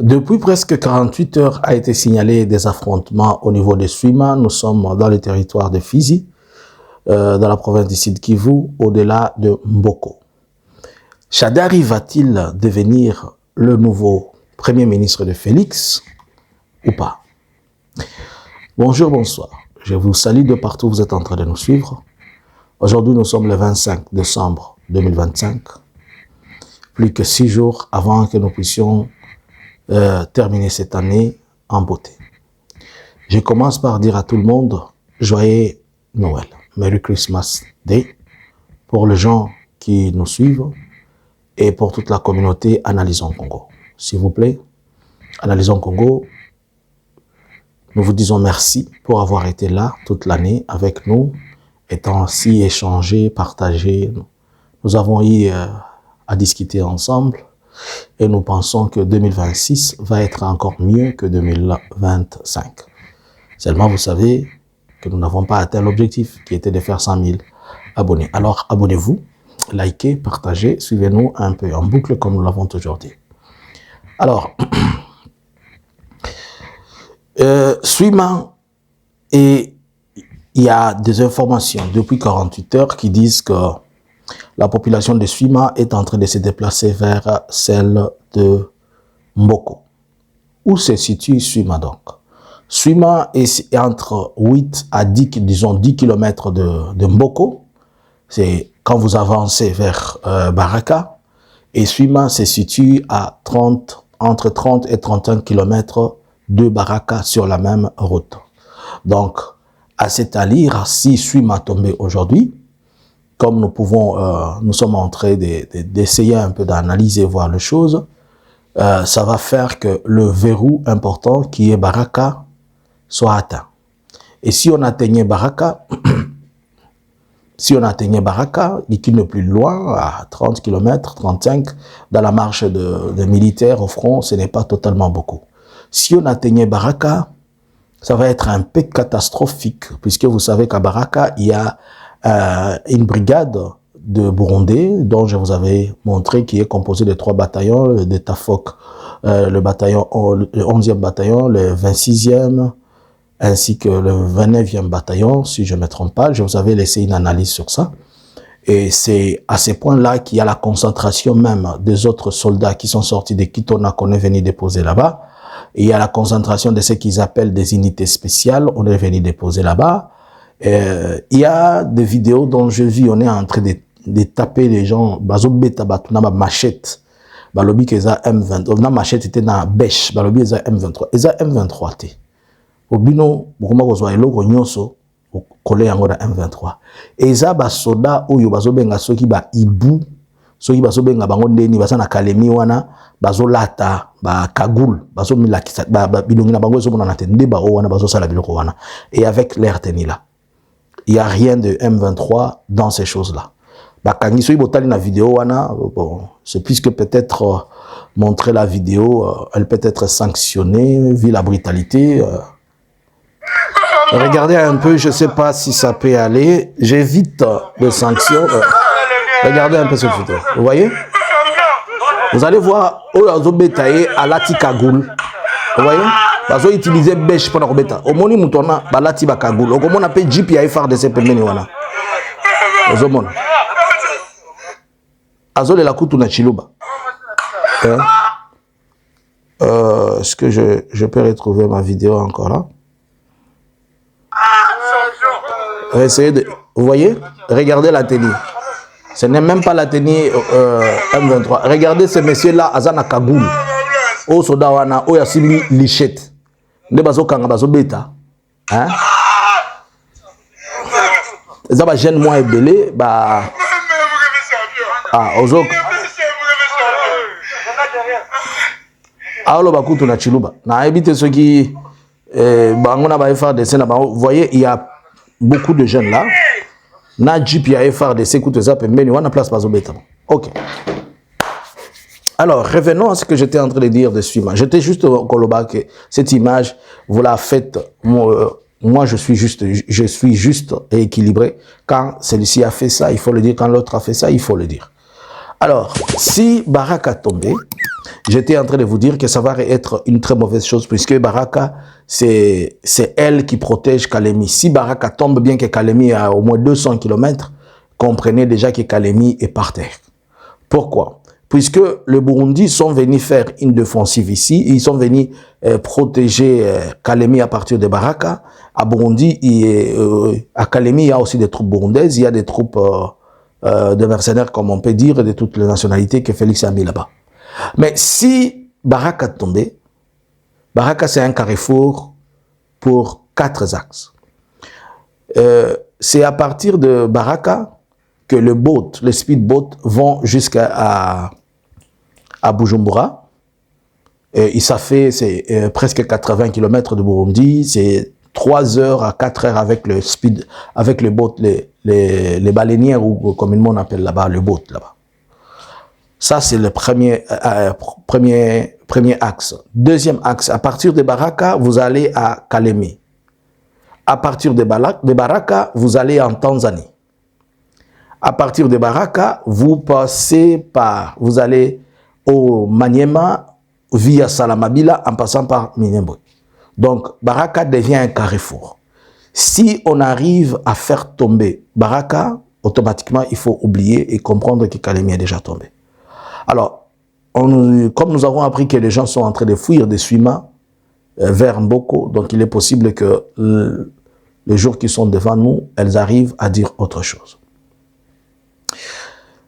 Depuis presque 48 heures a été signalé des affrontements au niveau de Swima. Nous sommes dans le territoire de Fizi, dans la province du Sud Kivu, au-delà de Mboko. Shadari va-t-il devenir le nouveau Premier ministre de Félix ou pas? Bonjour, bonsoir. Je vous salue de partout où vous êtes en train de nous suivre. Aujourd'hui, nous sommes le 25 décembre 2025. Plus que 6 jours avant que nous puissions terminer cette année en beauté. Je commence par dire à tout le monde, joyeux Noël, Merry Christmas Day, pour les gens qui nous suivent et pour toute la communauté Analysons Congo. S'il vous plaît, Analysons Congo, nous vous disons merci pour avoir été là toute l'année avec nous, étant ainsi échangés, partagés. Nous avons eu à discuter ensemble. Et nous pensons que 2026 va être encore mieux que 2025. Seulement, vous savez que nous n'avons pas atteint l'objectif qui était de faire 100 000 abonnés. Alors, abonnez-vous, likez, partagez, suivez-nous un peu en boucle comme nous l'avons toujours dit. Alors, Swima, et il y a des informations depuis 48 heures qui disent que la population de Swima est en train de se déplacer vers celle de Mboko. Où se situe Swima donc? Swima est entre 8 à 10, disons 10 km de Mboko. C'est quand vous avancez vers Baraka. Et Swima se situe à entre 30 et 31 km de Baraka sur la même route. Donc, à cet allure, si Swima tombait aujourd'hui, comme nous sommes en train d'essayer un peu d'analyser, voir les choses, ça va faire que le verrou important qui est Baraka soit atteint. Et si on atteignait Baraka, et qu'il n'est plus loin, à 30 km, 35, dans la marche de militaires au front, ce n'est pas totalement beaucoup. Si on atteignait Baraka, ça va être un peu catastrophique, puisque vous savez qu'à Baraka, il y a une brigade de Burundais dont je vous avais montré qui est composée de 3 bataillons, de Tafok, le 11e bataillon, le 26e, ainsi que le 29e bataillon, si je ne me trompe pas. Je vous avais laissé une analyse sur ça. Et c'est à ces points-là qu'il y a la concentration même des autres soldats qui sont sortis de Kitona qu'on est venu déposer là-bas. Et il y a la concentration de ce qu'ils appellent des unités spéciales, on est venu déposer là-bas. Il y a des vidéos dont je vis, on est en train de taper les gens, bazo beta batuna ba machette, balobi keza M23, na machette était na bêche, balobi eza M23, eza M23 te. Obino bokoma kozwa eloko nyonso kole yango na M23. Eza ba soda oyo bazo benga soki ba ibu, soki bazo benga bango ndeni basa na kalemi wana, bazo lata ba kagul, bazo milakisa ba bilongi na bango ezo mona na tende ba o wana bazo sala biloko wana. Et avec l'air teni là. Il n'y a rien de M23 dans ces choses-là. Bakangiso ibotali na vidéo wana, bon, c'est puisque peut-être montrer la vidéo, elle peut être sanctionnée vu la brutalité. Regardez un peu, je ne sais pas si ça peut aller. J'évite les sanctions. Regardez un peu cette vidéo. Vous voyez? Vous allez voir Oyazo Betaye à Lati Kagoul. Vous voyez? Bazo utiliser bêche pour la beta. Au moni moutona balati bakagul. Au comment on appelle Jeep ya FARDC pembeni wana. Ozomona. Azo le la kutu na chiluba. Est-ce que je peux retrouver ma vidéo encore là? Essayez de. Vous voyez? Regardez la tenue. Ce n'est même pas la tenue M23. Regardez ce monsieur-là, Azana Kagoul. O sodawana, o yasimbi lichette. Ne bazo kanga bazo beta. Hein? Ça va jeune moi belé ba. Ah, ozok. Alo bakutu na chiluba. Na habite ceux qui bangona ba FARDC na ba. Vous voyez, il y a beaucoup de jeunes là. Na Jeep ya FARDC écoute ça pembeni wana place bazo beta. OK. Alors, revenons à ce que j'étais en train de dire de Swima. J'étais juste au Koloba que cette image, vous la faites, moi je suis juste et équilibré. Quand celui-ci a fait ça, il faut le dire. Quand l'autre a fait ça, il faut le dire. Alors, si Baraka tombait, J'étais en train de vous dire que ça va être une très mauvaise chose puisque Baraka, c'est elle qui protège Kalemi. Si Baraka tombe, bien que Kalemi est à au moins 200 km, comprenez déjà que Kalemi est par terre. Pourquoi? Puisque les Burundis sont venus faire une défensive ici, ils sont venus protéger Kalemi à partir de Baraka. À Burundi, à Kalemi, il y a aussi des troupes burundaises, il y a des troupes de mercenaires, comme on peut dire, de toutes les nationalités que Félix a mis là-bas. Mais si Baraka tombait, Baraka c'est un carrefour pour 4 axes. C'est à partir de Baraka que les speedboats vont jusqu'à Bujumbura. Ça fait presque 80 km de Burundi, c'est 3 heures à 4 heures avec le boat, les baleinières, ou comme on appelle là-bas, le boat là-bas. Ça, c'est le premier axe. Deuxième axe, à partir de Baraka, vous allez à Kalemi. À partir de Baraka, vous allez en Tanzanie. À partir de Baraka, vous allez au Maniema via Salamabila en passant par Minembwe. Donc, Baraka devient un carrefour. Si on arrive à faire tomber Baraka, automatiquement, il faut oublier et comprendre que Kalemi est déjà tombé. Alors, comme nous avons appris que les gens sont en train de fuir de Suima vers Mboko, donc il est possible que les jours qui sont devant nous, elles arrivent à dire autre chose.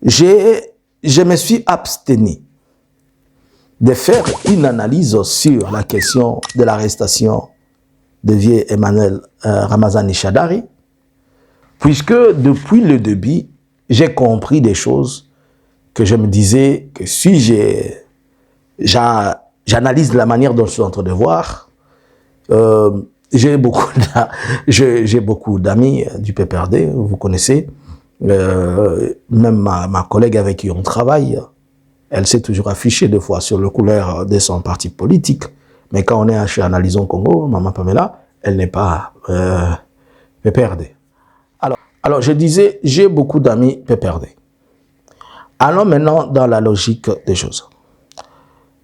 Je me suis abstenu de faire une analyse sur la question de l'arrestation de vieux Emmanuel Ramazani Shadari, puisque depuis le début, j'ai compris des choses que je me disais que si j'analyse la manière dont je suis en train de voir, j'ai beaucoup d'amis du PPRD, vous connaissez, même ma collègue avec qui on travaille, elle s'est toujours affichée des fois sur le couleur de son parti politique, mais quand on est chez Analysons Congo, Maman Pamela, elle n'est pas PPRD. Alors je disais, j'ai beaucoup d'amis PPRD. Allons maintenant dans la logique des choses.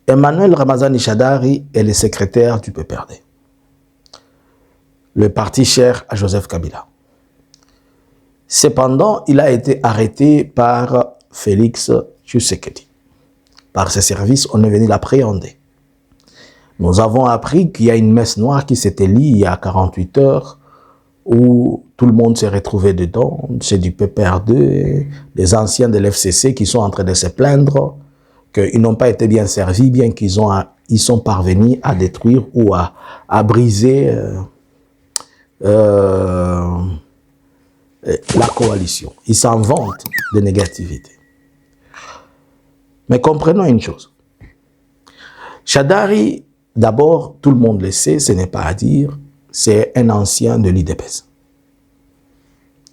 Emmanuel Ramazani Shadari est le secrétaire du PPRD, le parti cher à Joseph Kabila. Cependant, il a été arrêté par Félix Tshisekedi. Par ses services, on est venu l'appréhender. Nous avons appris qu'il y a une messe noire qui s'était lue il y a 48 heures, où tout le monde s'est retrouvé dedans. C'est du PPRD, des anciens de l'FCC qui sont en train de se plaindre qu'ils n'ont pas été bien servis, bien qu'ils sont parvenus à détruire ou à briser la coalition. Ils s'en vantent de négativité. Mais comprenons une chose. Shadari, d'abord, tout le monde le sait, ce n'est pas à dire, c'est un ancien de l'IDPS.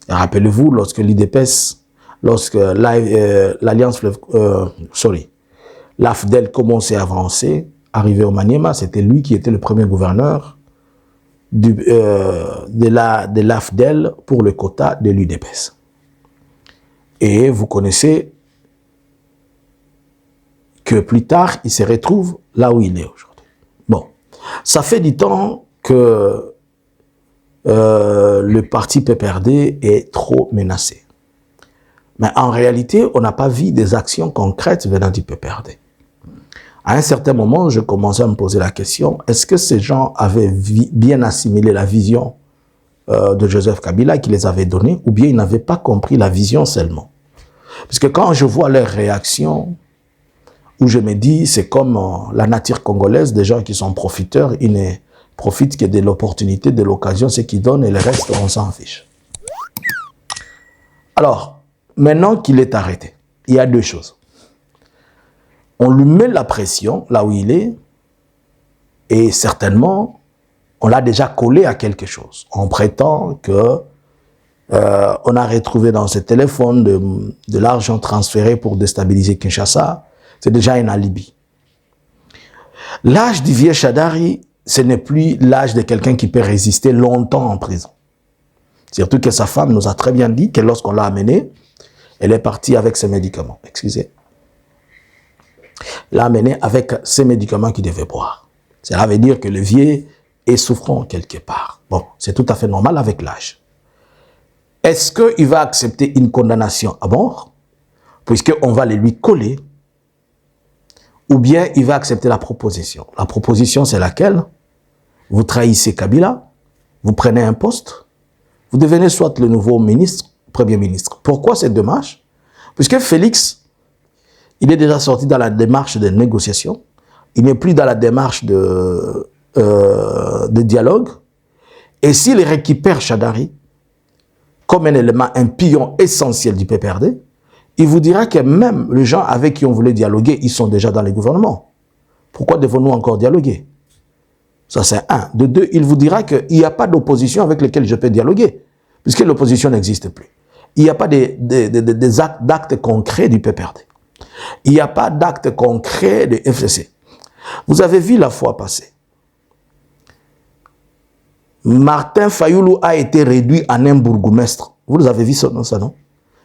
Rappelez-vous, lorsque l'IDPS, lorsque l'AFDEL commençait à avancer, arrivé au Maniema, c'était lui qui était le premier gouverneur de l'AFDEL pour le quota de l'UDPS. Et vous connaissez que plus tard, il se retrouve là où il est aujourd'hui. Bon, ça fait du temps que le parti PPRD est trop menacé. Mais en réalité, on n'a pas vu des actions concrètes venant du PPRD. À un certain moment, je commençais à me poser la question, est-ce que ces gens avaient bien assimilé la vision de Joseph Kabila qui les avait donnée, ou bien ils n'avaient pas compris la vision seulement? Parce que quand je vois leurs réactions, où je me dis, c'est comme la nature congolaise, des gens qui sont profiteurs, ils ne profitent que de l'opportunité, de l'occasion, ce qu'ils donnent, et le reste, on s'en fiche. Alors, maintenant qu'il est arrêté, il y a 2 choses. On lui met la pression là où il est, et certainement, on l'a déjà collé à quelque chose. On prétend que on a retrouvé dans ce téléphone de l'argent transféré pour déstabiliser Kinshasa. C'est déjà un alibi. L'âge du vieux Shadari, ce n'est plus l'âge de quelqu'un qui peut résister longtemps en prison. Surtout que sa femme nous a très bien dit que lorsqu'on l'a amenée, elle est partie avec ses médicaments. Excusez. l'a amené avec ces médicaments qu'il devait boire. Cela veut dire que le vieux est souffrant quelque part. Bon, c'est tout à fait normal avec l'âge. Est-ce qu'il va accepter une condamnation à mort, puisqu'on va les lui coller, ou bien il va accepter la proposition? La proposition, c'est laquelle? Vous trahissez Kabila, vous prenez un poste, vous devenez soit le nouveau ministre, premier ministre. Pourquoi cette démarche? Puisque Félix, il est déjà sorti dans la démarche de négociation, il n'est plus dans la démarche de dialogue, et s'il récupère Chadari comme un élément, un pillon essentiel du PPRD, il vous dira que même les gens avec qui on voulait dialoguer, ils sont déjà dans les gouvernements. Pourquoi devons-nous encore dialoguer? Ça, c'est un. De deux, il vous dira qu'il n'y a pas d'opposition avec laquelle je peux dialoguer, puisque l'opposition n'existe plus. Il n'y a pas d'actes concrets du PPRD. Il n'y a pas d'actes concrets de FCC. Vous avez vu la fois passée, Martin Fayoulou a été réduit en un bourgmestre. Vous avez vu ça, non?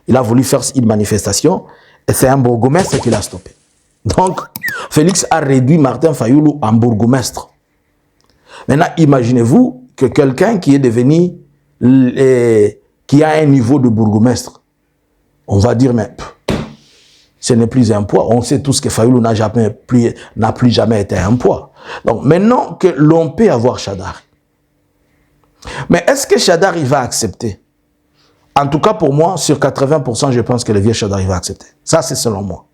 Il a voulu faire une manifestation et c'est un bourgmestre qui l'a stoppé. Donc, Félix a réduit Martin Fayoulou en bourgmestre. Maintenant, imaginez-vous que quelqu'un qui est devenu, qui a un niveau de bourgmestre, on va dire, mais ce n'est plus un poids. On sait tous que Fayoulou n'a plus jamais été un poids. Donc, maintenant que l'on peut avoir Chadari, mais est-ce que Chadari va accepter? En tout cas, pour moi, sur 80%, je pense que le vieux Chadari va accepter. Ça, c'est selon moi.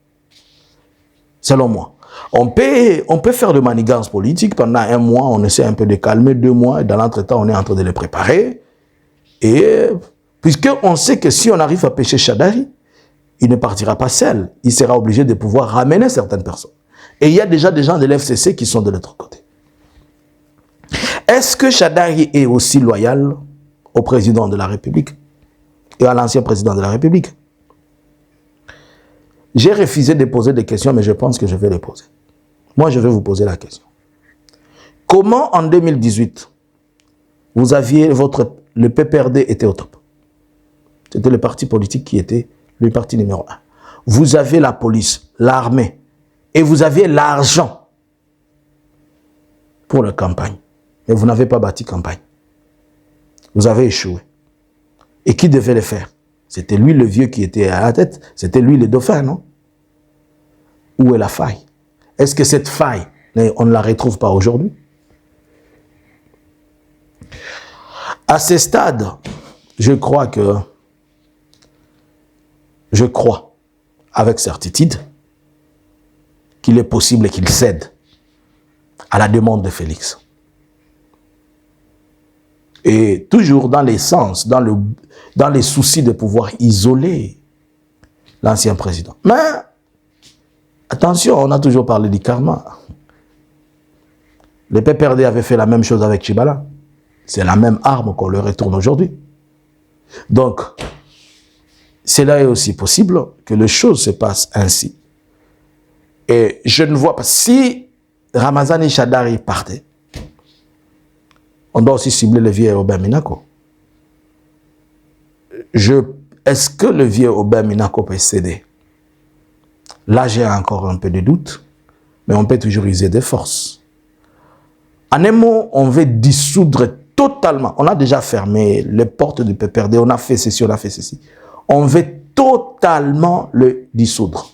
Selon moi. On peut faire de manigances politiques pendant un mois, on essaie un peu de calmer, 2 mois, et dans l'entretemps, on est en train de les préparer. Et puisqu'on sait que si on arrive à pêcher Chadari, il ne partira pas seul. Il sera obligé de pouvoir ramener certaines personnes. Et il y a déjà des gens de l'FCC qui sont de l'autre côté. Est-ce que Chadari est aussi loyal au président de la République et à l'ancien président de la République? J'ai refusé de poser des questions, mais je pense que je vais les poser. Moi, je vais vous poser la question. Comment, en 2018, vous aviez le PPRD était au top? C'était le parti politique qui était le parti numéro 1. Vous avez la police, l'armée, et vous aviez l'argent pour la campagne. Mais vous n'avez pas bâti campagne. Vous avez échoué. Et qui devait le faire? C'était lui le vieux qui était à la tête. C'était lui le dauphin, non? Où est la faille? Est-ce que cette faille, on ne la retrouve pas aujourd'hui? À ce stade, je crois avec certitude qu'il est possible qu'il cède à la demande de Félix. Et toujours dans les sens, dans les soucis de pouvoir isoler l'ancien président. Mais, attention, on a toujours parlé du karma. Le PPRD avait fait la même chose avec Tchibala. C'est la même arme qu'on leur retourne aujourd'hui. Donc, cela est aussi possible que les choses se passent ainsi. Et je ne vois pas, si Ramazani Chadari partait, on doit aussi cibler le vieux Aubin Minaku. Est-ce que le vieux Aubin Minaku peut céder? Là, j'ai encore un peu de doute, mais on peut toujours user des forces. En un mot, on veut dissoudre totalement. On a déjà fermé les portes du PPRD, on a fait ceci, on a fait ceci. On veut totalement le dissoudre.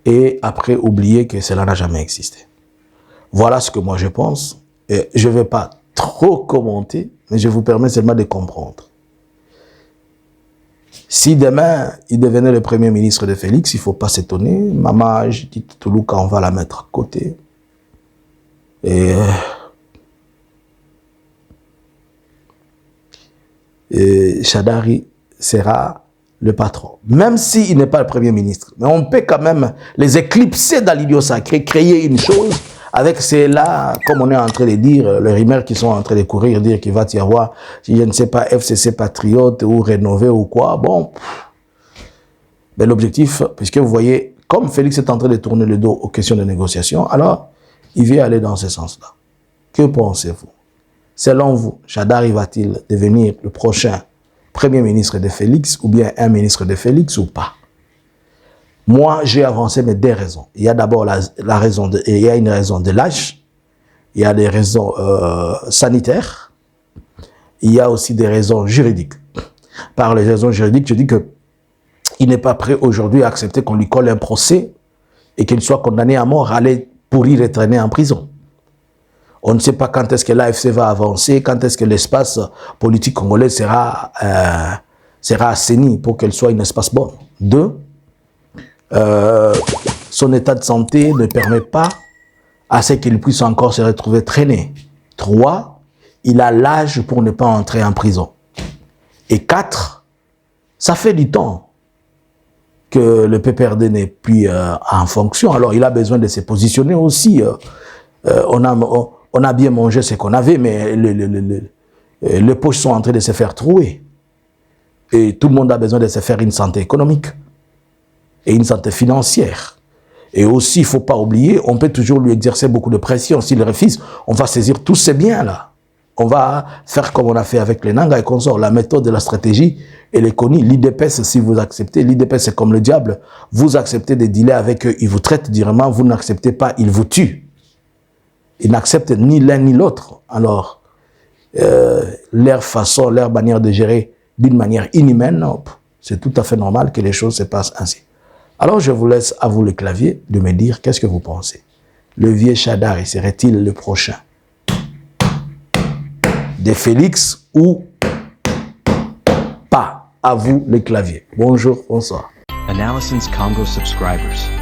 Et après, oublier que cela n'a jamais existé. Voilà ce que moi je pense. Et je ne vais pas trop commenter, mais je vous permets seulement de comprendre. Si demain, il devenait le premier ministre de Félix, il ne faut pas s'étonner. Maman, je dis Toulouka, on va la mettre à côté. Et Chadari sera le patron. Même s'il n'est pas le premier ministre. Mais on peut quand même les éclipser dans l'idiot sacré, créer une chose avec cela, comme on est en train de dire, les rumeurs qui sont en train de courir, dire qu'il va y avoir, je ne sais pas, FCC Patriote ou Rénové ou quoi. Bon. Mais l'objectif, puisque vous voyez, comme Félix est en train de tourner le dos aux questions de négociation, alors il veut aller dans ce sens-là. Que pensez-vous? Selon vous, Chadari va-t-il devenir le prochain premier ministre de Félix ou bien un ministre de Félix ou pas? Moi, j'ai avancé mes deux raisons. Il y a d'abord la raison il y a une raison de l'âge, il y a des raisons sanitaires, il y a aussi des raisons juridiques. Par les raisons juridiques, je dis que il n'est pas prêt aujourd'hui à accepter qu'on lui colle un procès et qu'il soit condamné à mort, aller pourrir et traîner en prison. On ne sait pas quand est-ce que l'AFC va avancer, quand est-ce que l'espace politique congolais sera assaini pour qu'elle soit un espace bon. 2, son état de santé ne permet pas à ce qu'il puisse encore se retrouver traîné. 3, il a l'âge pour ne pas entrer en prison. Et 4, ça fait du temps que le PPRD n'est plus en fonction. Alors, il a besoin de se positionner aussi. On a bien mangé ce qu'on avait, mais les poches sont en train de se faire trouer. Et tout le monde a besoin de se faire une santé économique et une santé financière. Et aussi, il ne faut pas oublier, on peut toujours lui exercer beaucoup de pression. S'il refuse, on va saisir tous ces biens-là. On va faire comme on a fait avec les Nanga et consorts. La méthode de la stratégie, elle est connue. L'IDPS, si vous acceptez, l'IDPS c'est comme le diable. Vous acceptez de dealer avec eux, ils vous traitent durement. Vous n'acceptez pas, ils vous tuent. Ils n'acceptent ni l'un ni l'autre. Alors, leur façon, leur manière de gérer d'une manière inhumaine, c'est tout à fait normal que les choses se passent ainsi. Alors, je vous laisse à vous le clavier de me dire qu'est-ce que vous pensez. Le vieux Chadari serait-il le prochain de Félix ou pas? À vous le clavier. Bonjour, bonsoir. Analysins Congo subscribers.